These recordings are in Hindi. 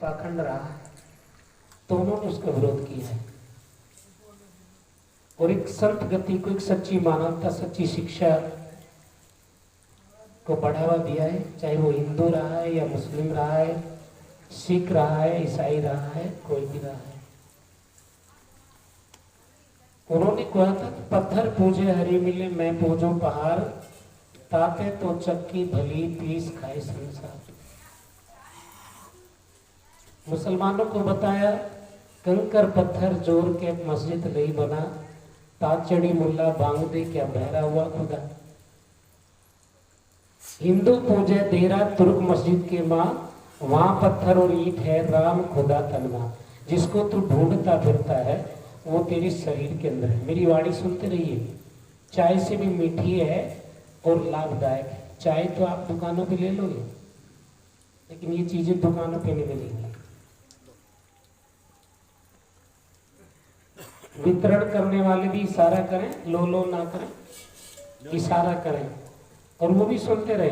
पाखंड रहा है तो उन्होंने उसका विरोध किया है और एक संत गति को, एक सच्ची मानवता, सच्ची शिक्षा को बढ़ावा दिया है। चाहे वो हिंदू रहा है या मुस्लिम रहा है, सिख रहा है, ईसाई रहा है, कोई भी रहा है। उन्होंने कहा था कि पत्थर पूजे हरि मिले, मैं पूजूं पहाड़, ताते तो चक्की भली पीस खाए संसार। मुसलमानों को बताया कंकर पत्थर जोड़ के मस्जिद नहीं बना, ताचड़ी मुल्ला बांग दे क्या बहरा हुआ खुदा। हिंदू पूजे देरा तुर्क मस्जिद के माँ, वहां पत्थर और ईंट है राम खुदा तन्मा। जिसको तू ढूंढता फिरता है वो तेरे शरीर के अंदर है। मेरी वाणी सुनते रहिए, चाय से भी मीठी है और लाभदायक है। चाय तो आप दुकानों पे ले लोगे, लेकिन ये चीजें दुकानों पे नहीं मिलेंगी। वितरण करने वाले भी इशारा करें, लो लो ना करें, इशारा करें और वो भी सुनते रहे।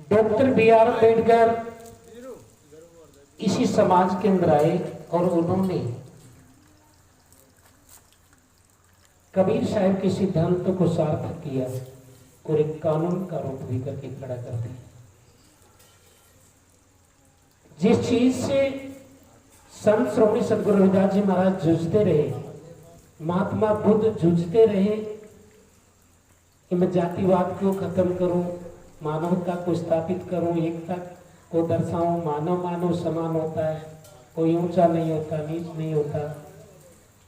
डॉक्टर बी आर अम्बेडकर इसी समाज के अंदर आए और उन्होंने कबीर साहब के सिद्धांतों को सार्थक किया और एक कानून का रूप भी करके खड़ा कर दिया। जिस चीज से संत श्रोमणी सदगुरु रविदास जी महाराज जूझते रहे, महात्मा बुद्ध जूझते रहे कि मैं जातिवाद को खत्म करूं, मानवता को स्थापित करूं, एकता को दर्शाऊं, मानव मानव समान होता है, कोई ऊंचा नहीं होता, नीच नहीं होता।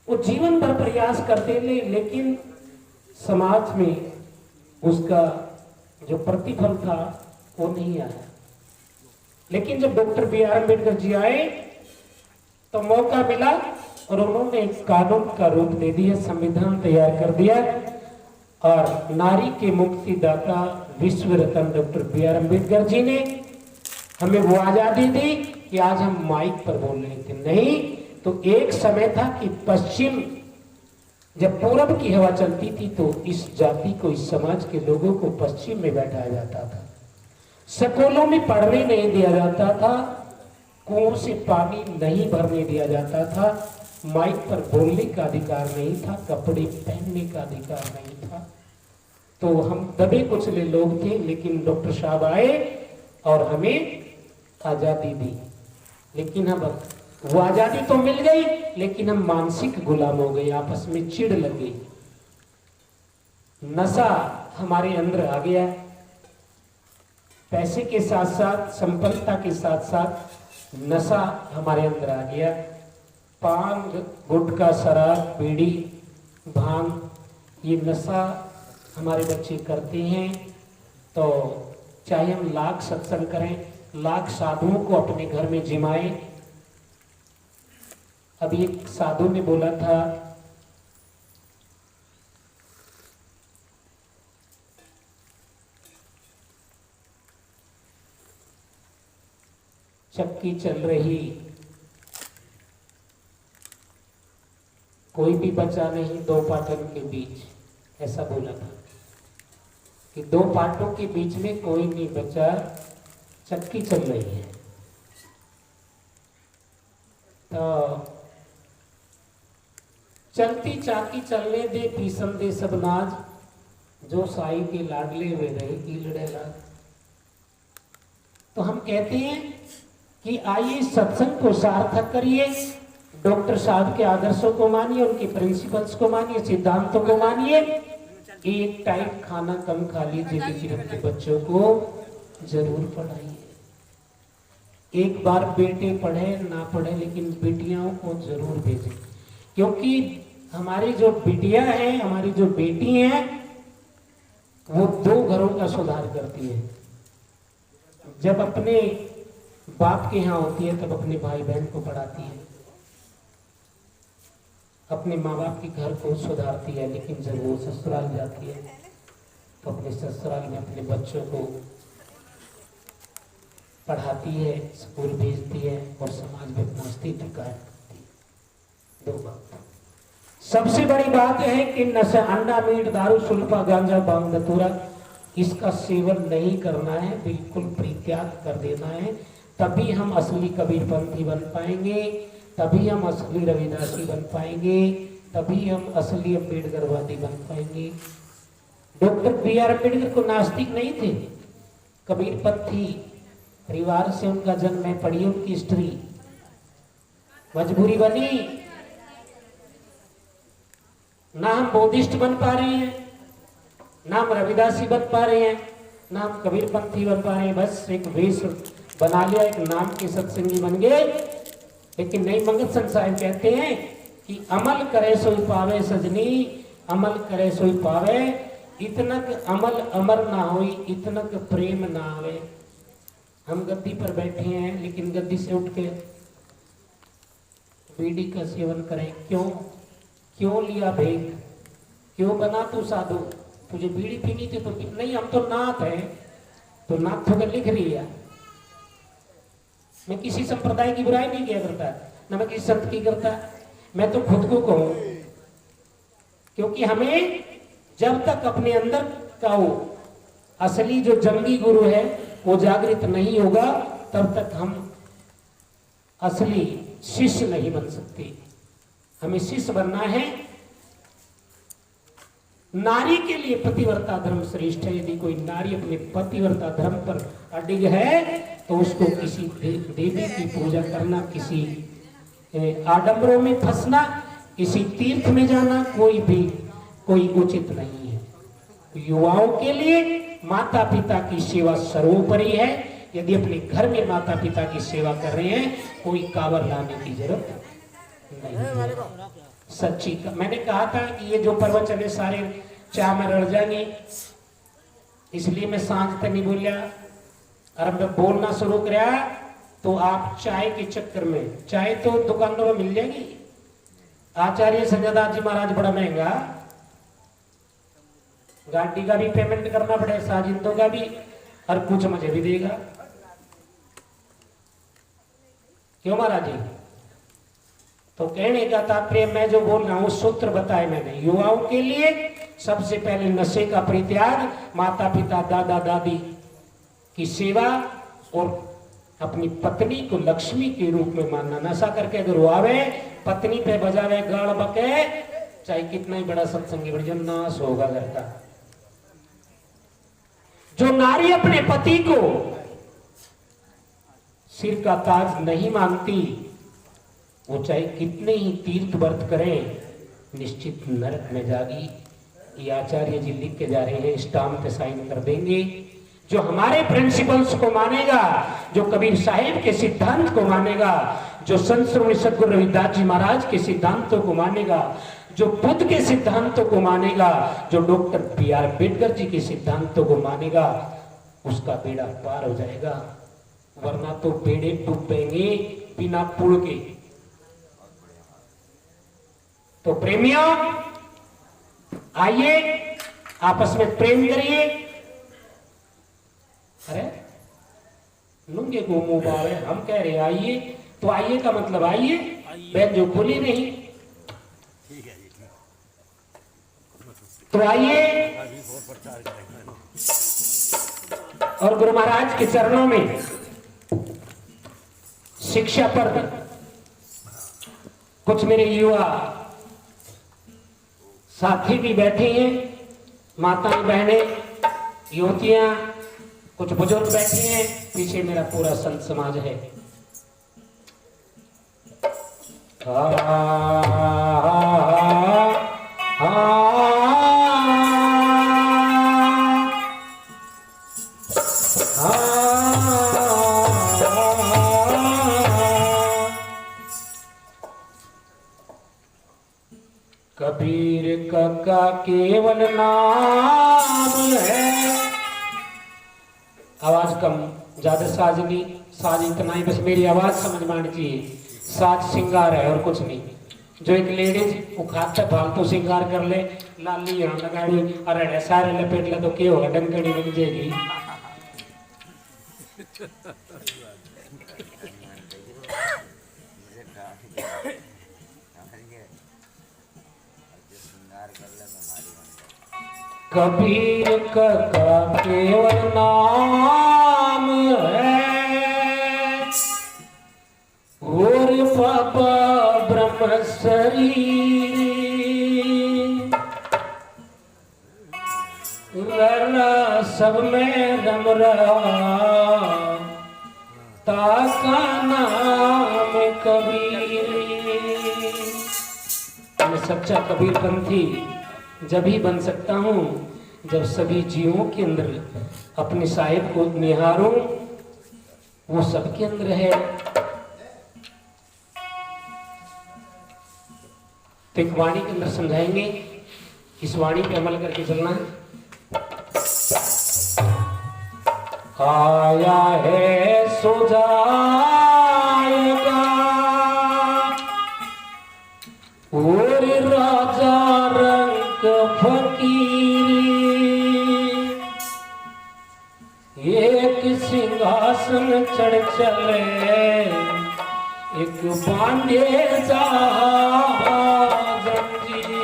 वो जीवन भर प्रयास करते रहे, लेकिन समाज में उसका जो प्रतिफल था वो नहीं आया। लेकिन जब doctor B are Ambedkar ji आए तो मौका मिला और उन्होंने एक कानून का रूप दे दिया, संविधान तैयार कर दिया और नारी के मुक्तिदाता विश्व रत्न doctor B are Ambedkar ji ने हमें वो आजादी दी कि आज हम माइक पर बोल रहे थे। नहीं तो एक समय था कि पश्चिम जब पूरब की हवा चलती थी तो इस जाति को, इस समाज के लोगों को पश्चिम में बैठाया जाता था। स्कूलों में पढ़ने नहीं दिया जाता था, कुओं से पानी नहीं भरने दिया जाता था, माइक पर बोलने का अधिकार नहीं था, कपड़े पहनने का अधिकार नहीं था। तो हम दबे कुचले लोग थे, लेकिन डॉक्टर साहब आए और हमें आजादी दी। लेकिन अब वो आजादी तो मिल गई, लेकिन हम मानसिक गुलाम हो गए, आपस में चिढ़ लग गई, नशा हमारे अंदर आ गया। पैसे के साथ साथ, संपन्नता के साथ साथ नशा हमारे अंदर आ गया। पान, गुटखा, शराब, बीड़ी, भांग, ये नशा हमारे बच्चे करते हैं। तो चाहे हम लाख सत्संग करें, लाख साधुओं को अपने घर में जिमाएं। अभी एक साधु ने बोला था, चक्की चल रही, कोई भी बचा नहीं दो पाटन के बीच, ऐसा बोला था कि दो पाटों के बीच में कोई नहीं बचा, चक्की चल रही है। तो चलती चाकी चलने दे, पीसन दे सब नाज, जो साई के लाडले हुए रहे कीलड़े लाज। तो हम कहते हैं कि आइए सत्संग को सार्थक करिए, डॉक्टर साहब के आदर्शों को मानिए, उनके प्रिंसिपल्स को मानिए, सिद्धांतों को मानिए। एक टाइम खाना कम खा लीजिए, लेकिन अपने बच्चों को जरूर पढ़ाइए। एक बार बेटे पढ़े ना पढ़े, लेकिन बेटियों को जरूर भेजें, क्योंकि हमारी जो बिटियां हैं, हमारी जो बेटी हैं, वो दो घरों का सुधार करती है। जब अपने बाप के यहाँ होती है तब अपने भाई बहन को पढ़ाती है, अपने माँ बाप के घर को सुधारती है। लेकिन जब वो ससुराल जाती है तो अपने ससुराल में अपने बच्चों को पढ़ाती है, स्कूल भेजती है और समाज में अपना अस्तित्व कायम करती है। दो बात। सबसे बड़ी बात है कि नशा, अंडा, मीट, दारू, सुल्फा, गांजा, भांग, धतूरा इसका सेवन नहीं करना है, बिल्कुल परित्याग कर देना है। तभी हम असली कबीरपंथी बन पाएंगे, तभी हम असली रविदासी बन पाएंगे, तभी हम असली अम्बेडकरवादी बन पाएंगे। डॉक्टर बी आर अम्बेडकर को नास्तिक नहीं थे, कबीरपंथी परिवार से उनका जन्म है। पढ़िए उनकी हिस्ट्री। मजबूरी बनी ना, हम बौद्धिस्ट बन पा रहे हैं, ना हम रविदासी बन पा रहे हैं, ना हम कबीरपंथी बन पा रहे हैं। बस एक वेश बना लिया, एक नाम के सत्संगी बन गए। लेकिन नहीं, मंगत साहिब कहते हैं कि अमल करे सोई पावे सजनी, अमल करे सोई पावे, इतनक अमल अमर ना होई, इतनक प्रेम ना आवे। हम गद्दी पर बैठे हैं, लेकिन गद्दी से उठ के बीड़ी का सेवन करें। क्यों? क्यों लिया भेंट? क्यों बना तू साधु? तुझे बीड़ी पीनी थी तो नहीं, हम तो नाथ है, तो नाथ होकर लिख रही है। मैं किसी संप्रदाय की बुराई नहीं किया करता, न मैं किसी संत की करता, मैं तो खुद को कहूं। क्योंकि हमें जब तक अपने अंदर का वो असली जो जंगी गुरु है वो जागृत नहीं होगा, तब तक हम असली शिष्य नहीं बन सकते। हमें शिष्य बनना है। नारी के लिए पतिव्रता धर्म श्रेष्ठ है। यदि कोई नारी अपने पतिव्रता धर्म पर अडिग है तो उसको किसी देवी की पूजा करना, किसी आडंबरों में फंसना, किसी तीर्थ में जाना कोई उचित नहीं है। युवाओं के लिए माता पिता की सेवा सर्वोपरि है। यदि अपने घर में माता पिता की सेवा कर रहे हैं, कोई कावर लाने की जरूरत नहीं है। सच्ची मैंने कहा था कि ये जो प्रवचन है सारे चाय में रड़ जाएंगे, इसलिए मैं सांझ तक नहीं बोलिया। और मैं बोलना शुरू किया तो आप चाय के चक्कर में, चाय तो दुकानों में मिल जाएगी। आचार्य संजयदास जी महाराज बड़ा महंगा, गाड़ी का भी पेमेंट करना पड़े, साजिंदों का भी, और कुछ मुझे भी देगा। क्यों महाराज जी? तो कहने का तात्पर्य मैं जो बोल रहा हूं सूत्र बताए मैंने। युवाओं के लिए सबसे पहले नशे का परित्याग, माता पिता दादा दादी की सेवा और अपनी पत्नी को लक्ष्मी के रूप में मानना। नशा करके अगर वो आवे, पत्नी पे बजावे गाड़ बके, चाहे कितना ही बड़ा सत्संगी बड़ी, जो नाश होगा घर का। जो नारी अपने पति को सिर का ताज नहीं मानती, वो चाहे कितने ही तीर्थ व्रत करें, निश्चित नरक में जागी। ये आचार्य जी लिख के जा रहे हैं, स्टाम्प पे साइन कर देंगे। जो हमारे प्रिंसिपल्स को मानेगा, जो कबीर साहिब के सिद्धांत को मानेगा, जो संत श्री सद्गुरु रविदास जी महाराज के सिद्धांतों को मानेगा, जो बुद्ध के सिद्धांतों को मानेगा, जो doctor B are Ambedkar ji के सिद्धांतों को मानेगा, उसका बेड़ा पार हो जाएगा। वरना तो बेड़े डूबेंगे बिना पुल के। तो प्रेमियों, आइए आपस में प्रेम करिए। अरे लुंगे को मुंह बावे, हम कह रहे आइए, तो आइए का मतलब आइए, बैठ जो खुली नहीं। तो आइए और गुरु महाराज के चरणों में शिक्षा पर कुछ मेरे युवा साथी भी बैठे हैं, माताएं बहनें युवतियां, कुछ बुजुर्ग बैठे हैं, पीछे मेरा पूरा संत समाज है। कबीर का केवल नाम है। आवाज कम, ज्यादा साज नहीं, साज इतना ही, बस मेरी आवाज समझ में आनी चाहिए। साज श्रृंगार है और कुछ नहीं। जो एक लेडीज उखाते फालतू श्रृंगार कर ले, लाली यहाँ लगाड़ी, अरे सारे लपेट ले, तो क्या होगा? डंकड़ी बन जाएगी। कबीर का केवल नाम है और बाबा ब्रह्म शरीर लड़ा सब में रम रहा ताका नाम कबीर। मैं सच्चा कबीर पंथी जब ही बन सकता हूँ जब सभी जीवों के अंदर अपने साहिब को निहारूं, वो सबके अंदर है। तो एक वाणी के अंदर समझाएंगे, इस वाणी पे अमल करके चलना है। आया है सो जाएगा और राजा रंग फकीर एक सिंहासन चढ़ चले एक बांधे जा जंजीर।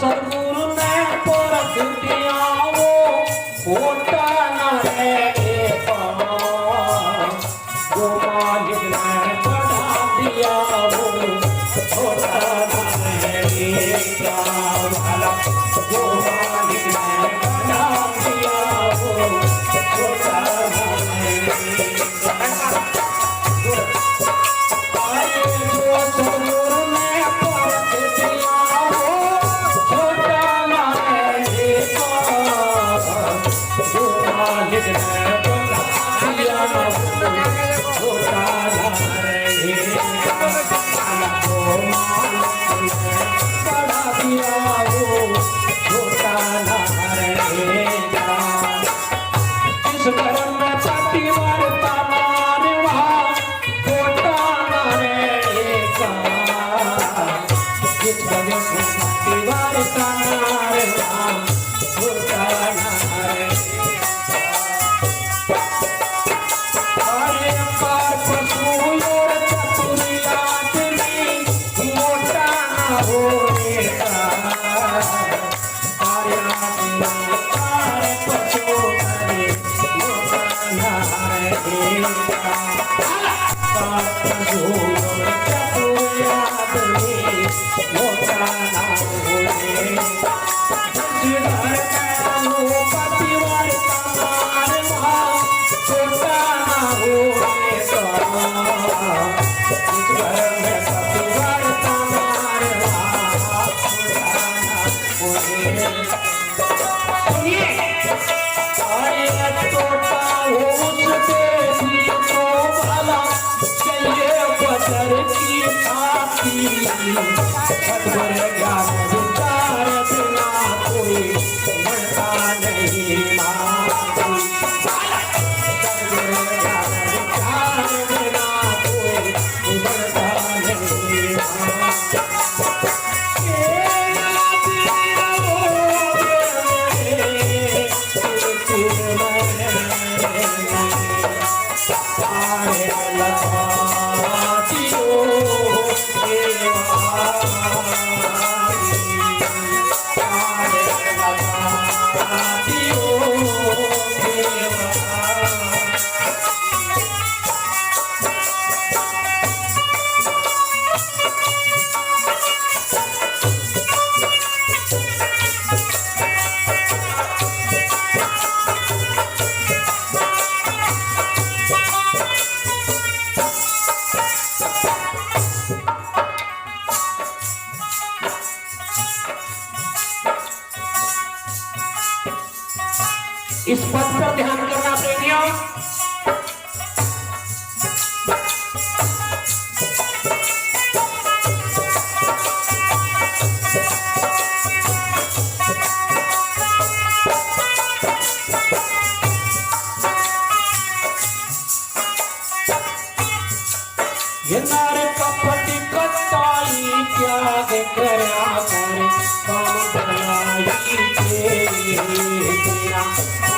सदगुरु ने परख दिया वो होता न है जो मालिक ने बढ़ा दिया वो होता न है जो मालिक ने बढ़ा दिया वो होता न है। जो सदगुरु ने परख दिया इस पद पर ध्यान करना प्रेमियों। ये नारे कपट कटाई त्याग करया कर काम बनाई के तेरा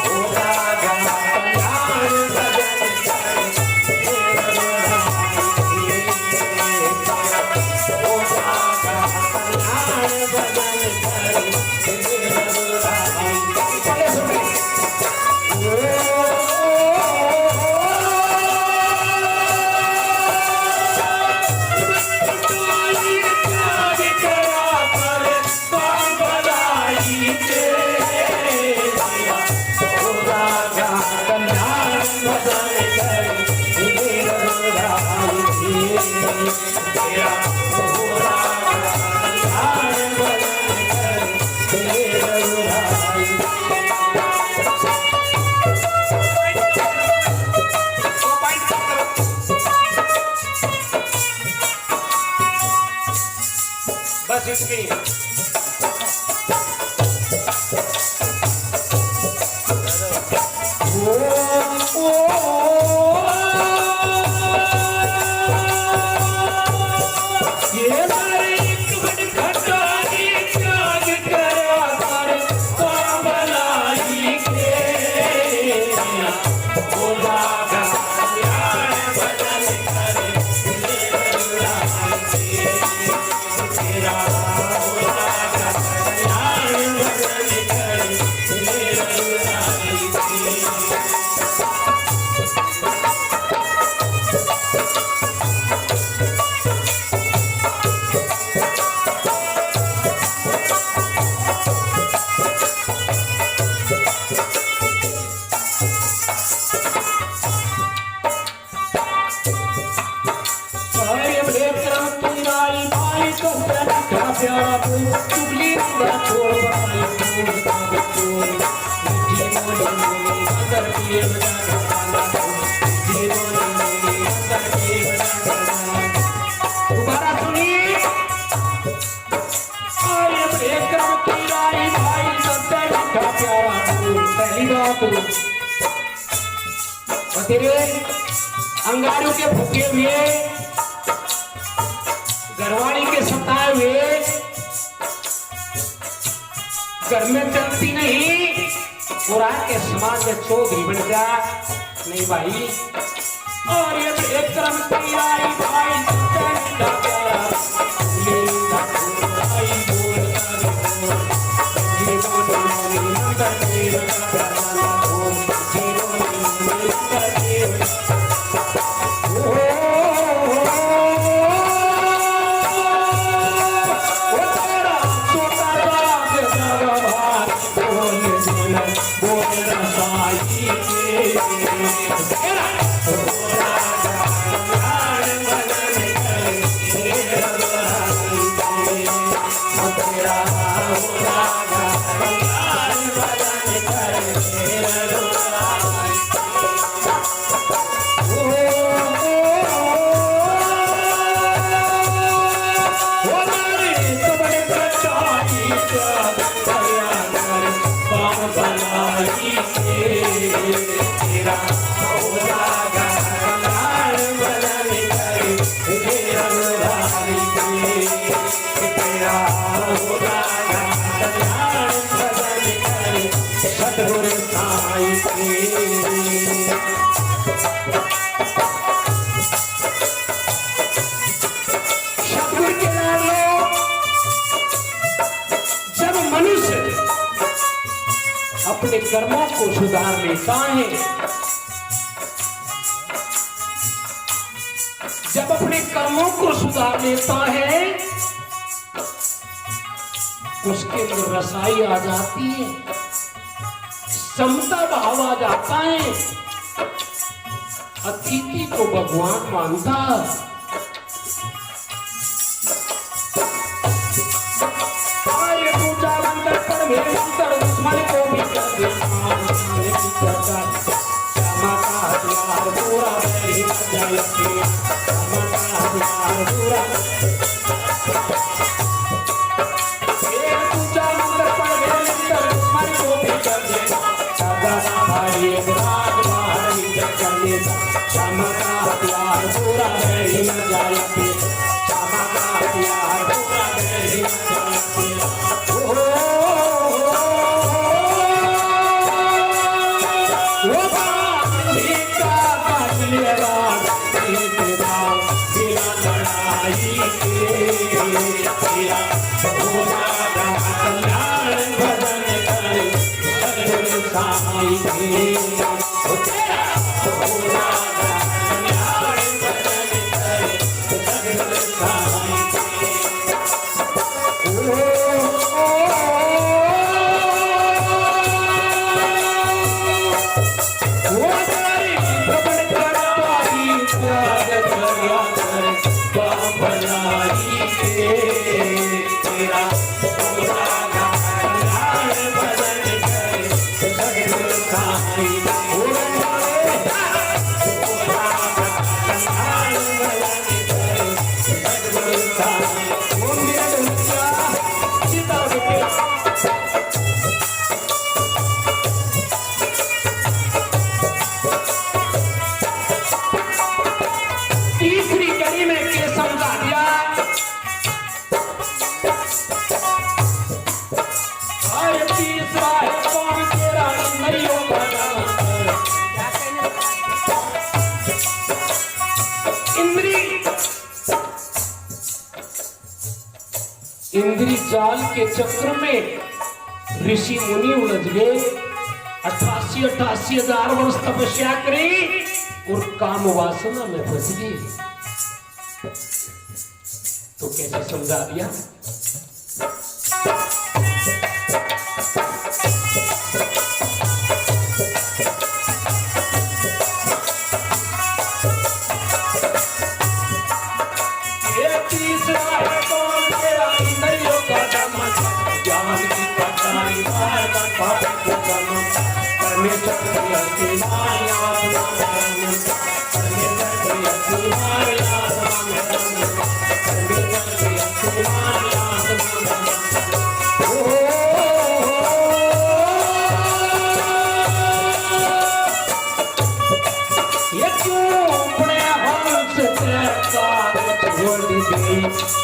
ओ राजा कल्याण भजन कर ओ राजा कल्याण भजन कर बस इसकी तेरे अंगारों के भूखे हुए घरवाली के सताए हुए घर में चलती नहीं और आके समाज में चौधरी बन जा नहीं भाई। और ये एक क्रम तैयारी भाई अपने कर्मों को सुधार लेता है, जब अपने कर्मों को सुधार लेता है उसके अंदर रसाई आ जाती है, समता भाव आ जाता है, अतिथि को भगवान मानता है। दुश्मन को भी कर देना पूरा भाई चमका प्यार पूरा गहरी जालती चमका प्यार पूरा गहरी जालती ओ भीका काटलेला तेरा बिना लड़ाई के तेरा पूरा कल्याण भजन करे सदगुरु साईं के तेरा पूरा इंद्री जाल के चक्र में ऋषि मुनि उलझ गए। 88 हजार वर्ष तपस्या करी और काम वासना में फंस गए। तो कैसे समझा दिया?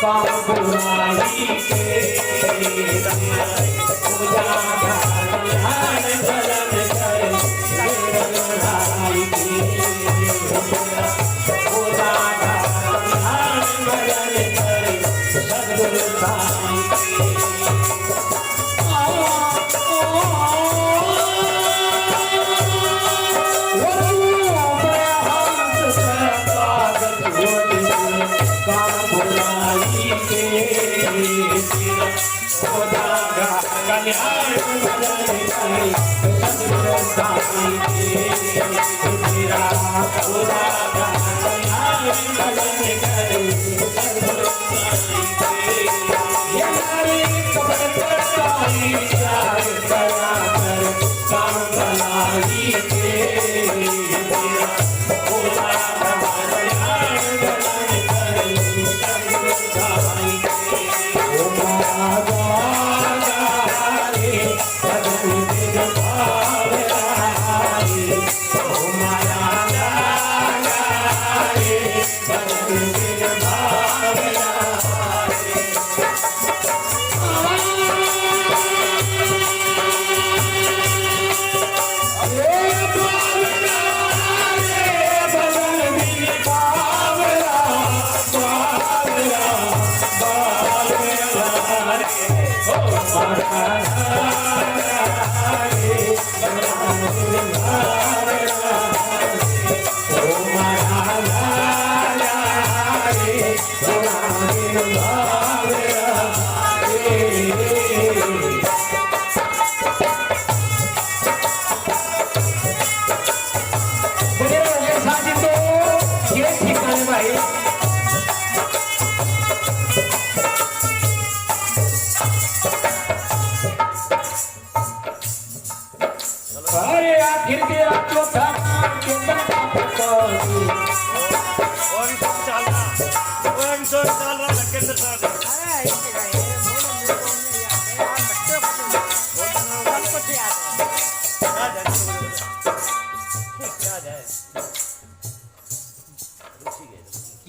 काम बुराई के पूजा ध्यान भजन करे लड़ाई की पूजा ध्यान भजन करे सदगुरु साईं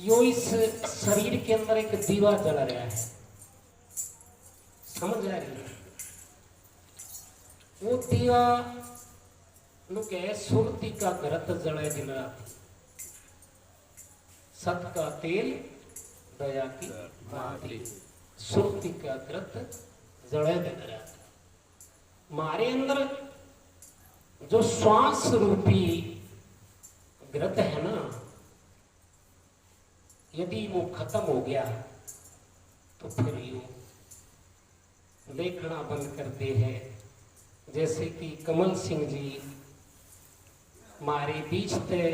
यो इस शरीर के अंदर एक दीवा जल रहा है, समझ आ रही है? वो दीवा नु कहे सुरती का घरत जले दिन रात, सत का तेल दया की भांति, सुरती का घरत जले दिन रात। हमारे अंदर जो श्वास रूपी घृत है ना, यदि वो खत्म हो गया तो फिर यू देखना बंद करते हैं। जैसे कि कमल सिंह जी हमारे बीच थे,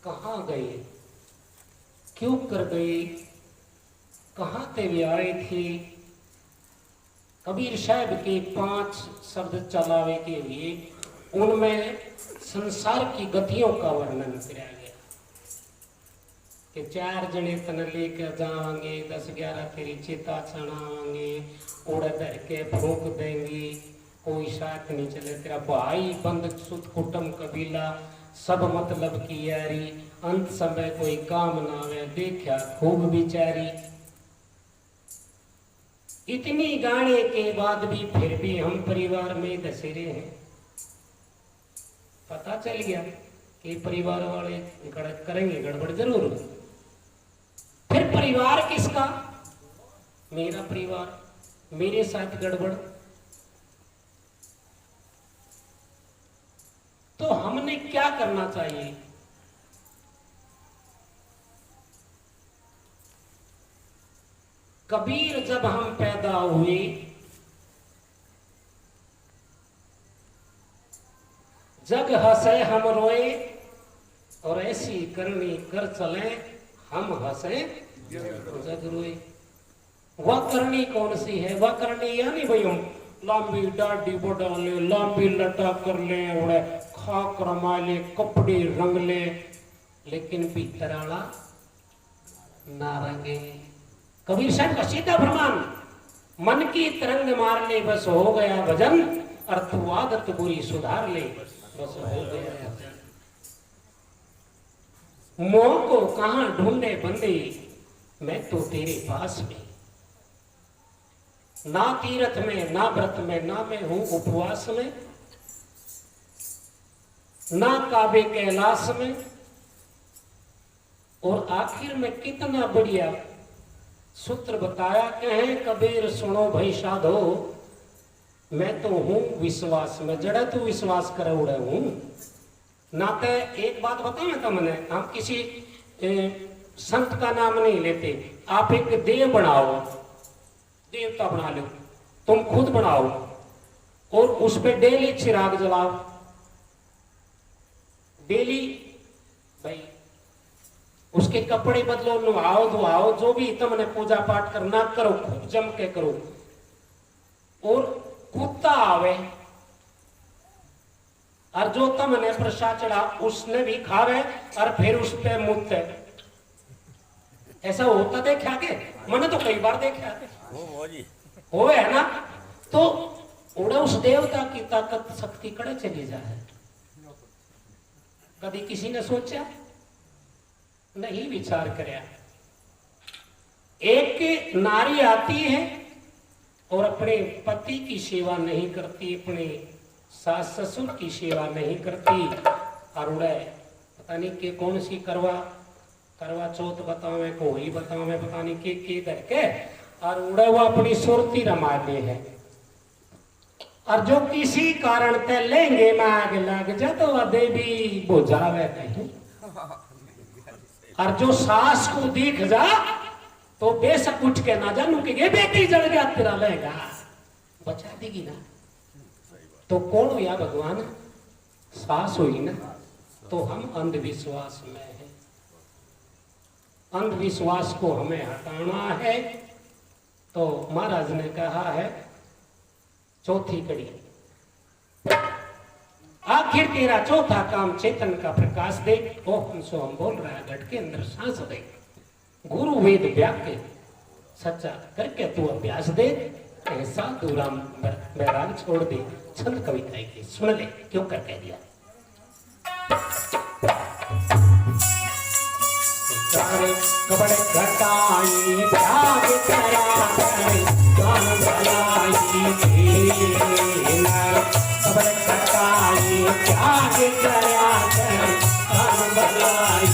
कहाँ गए, क्यों कर गए, कहाँ ते भी आए थे। कबीर साहब के 5 शब्द चलावे के लिए उनमें संसार की गतियों का वर्णन किया गया कि 4 जने तन लेकर जाएंगे, 10-11 तेरी चिता चढ़ाएंगे, उड़ धर के फूंक देंगे, कोई साथ नहीं चले, तेरा भाई बंद सुत कुटुंब कबीला सब मतलब की यारी, अंत समय कोई काम ना आवे, देखा खूब बिचारी। इतनी गाने के बाद भी फिर भी हम परिवार में दशहरे हैं। पता चल गया कि परिवार वाले करेंगे गड़बड़ जरूर। फिर परिवार किसका? मेरा परिवार, मेरे साथ गड़बड़। तो हमने क्या करना चाहिए? कबीर जब हम पैदा हुए जग हंसे हम रोए, और ऐसी करनी कर चले हम हंसे जग रोए। वह करनी कौन सी है? वह करनी यानी भाई हम लंबी दाढ़ी बढ़ा ले, लंबी लटा कर ले, उड़े खाक रमा ले, कपड़े रंग ले, लेकिन भीतर वाला ना रंगे। कबीर साहब का सीधा फरमान, मन की तरंग मार ले बस हो गया भजन, और तू आदत बुरी सुधार ले बस हो गया। मोह को कहां ढूंढे बंदे, मैं तो तेरे पास में, ना तीर्थ में ना व्रत में, ना मैं हूं उपवास में, ना काबे कैलाश में। और आखिर में कितना बढ़िया सूत्र बताया, कहे कबीर सुनो भाई साधो, मैं तो हूं विश्वास में, जड़ा तू विश्वास करे उड़े हूं ना। तो एक बात बताऊं तो मैंने, हम किसी संत का नाम नहीं लेते। आप एक देव बनाओ, देवता बना लो, तुम खुद बनाओ और उस पे डेली चिराग जलाओ, डेली भाई उसके कपड़े बदलो, नहाओ धुआओ, जो भी तुमने पूजा पाठ करना करो, खूब जम के करो। और कुत्ता आवे और जो तुमने प्रसाद चढ़ा उसने भी खावे और फिर उस पे मुत्ते। ऐसा होता देखा के? मैंने तो कई बार देखा हो है ना। तो उड़ा उस देवता की ताकत शक्ति कड़े चली जाए, कभी किसी ने सोचा नहीं, विचार करया। एक नारी आती है और अपने पति की सेवा नहीं करती, अपने सास ससुर की सेवा नहीं करती, और उड़े पता नहीं के कौन सी करवा चौथ बतावे, कोई बतावे, पता नहीं के करके, और उड़े वो अपनी सुरती रमा दे है। और जो किसी कारण ते लेंगे माग लग जा तो वह देवी बुझावे नहीं, और जो सास को दिख जा तो बेशक उठ के ना जानू कि ये बेटी जल गया तेरा लेगा, बचा देगी ना। तो कौन हुआ भगवान? सास हुई ना। तो हम अंधविश्वास में हैं, अंधविश्वास को हमें हटाना है। तो महाराज ने कहा है चौथी कड़ी, आखिर तेरा चौथा काम चेतन का प्रकाश दे। ओ हमसो हम बोल रहा है, घट के अंदर सांस दे, गुरु वेद व्याख्या सच्चा करके तू अभ्यास दे। ऐसा दूराम बैराग छोड़ दे, छंद कविता की सुन ले, क्यों कर कह दिया। सारे कपड़े घटाई त्याग करा काम भलाई कपड़े घटाई त्याग करा काम भलाई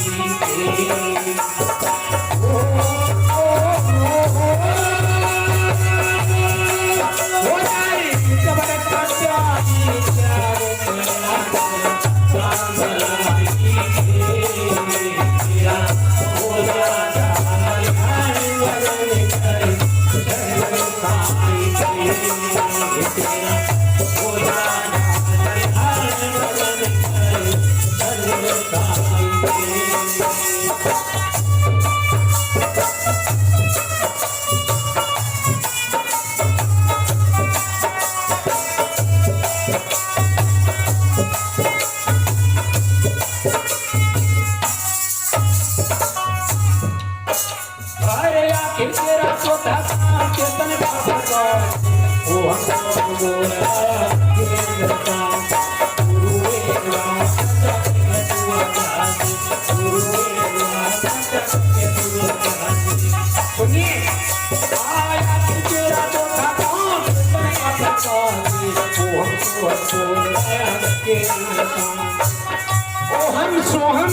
ओहम सोहम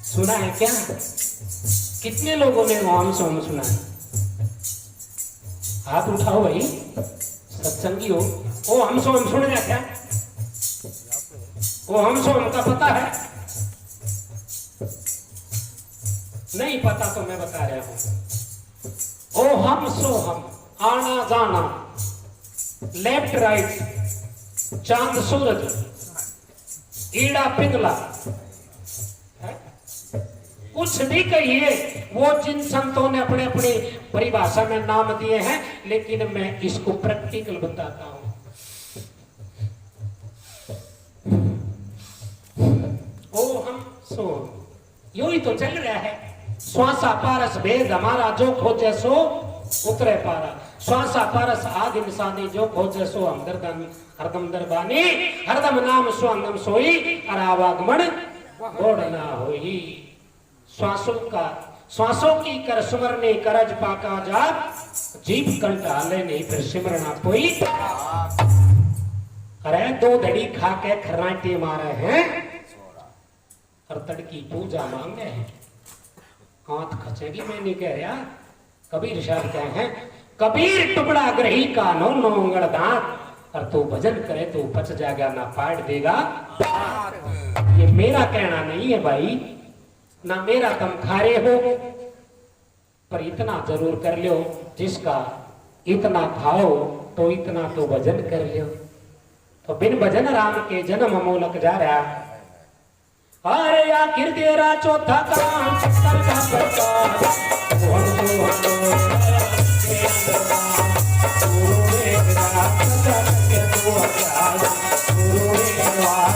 सुना है क्या? कितने लोगों ने ओहम सोहम सुना है? हाथ उठाओ भाई, सत्संगी हो। ओहम सोहम सुन रहे क्या? ओहम सोहम का पता है? नहीं पता तो मैं बता रहा हूं। ओहम सोहम, आना जाना, लेफ्ट राइट, चांद सूरज, ईड़ा पिंगला, कुछ भी कहिए, वो जिन संतों ने अपने अपने परिभाषा में नाम दिए हैं, लेकिन मैं इसको प्रैक्टिकल बताता हूं। ओहम सोहम यू ही तो चल रहा है। श्वासा पारस भेद हमारा, जो खोजे सो उतरे पारा। श्वासा पारस आदि इंसानी, जो खोजे सो हमदर्दन हरदम दरबानी। हरदम नाम स्वांगम सोई, अरावागमन बोड़ना होई। श्वासों की कर सुमरने करज पाका जा, जीप कंटाले नहीं फिर सिमरना कोई। अरे दो धड़ी खा के खर्राटे मारे हैं और तड़की पूजा मांगे हैं। हाथ खचेगी, मैं नहीं कह रहा। कबीर साहब क्या है? कबीर टुकड़ा ग्रही का नो नो उंगड़ दांत, और तू भजन करे तो पच जाएगा ना पाट देगा। ये मेरा कहना नहीं है भाई, ना मेरा तुम खारे हो, पर इतना जरूर कर लो, जिसका इतना खाओ तो इतना तो भजन कर लो। तो बिन भजन राम के जन्म मोलक जा रहा। अरे आखिर तेरा चौथा काम गुरु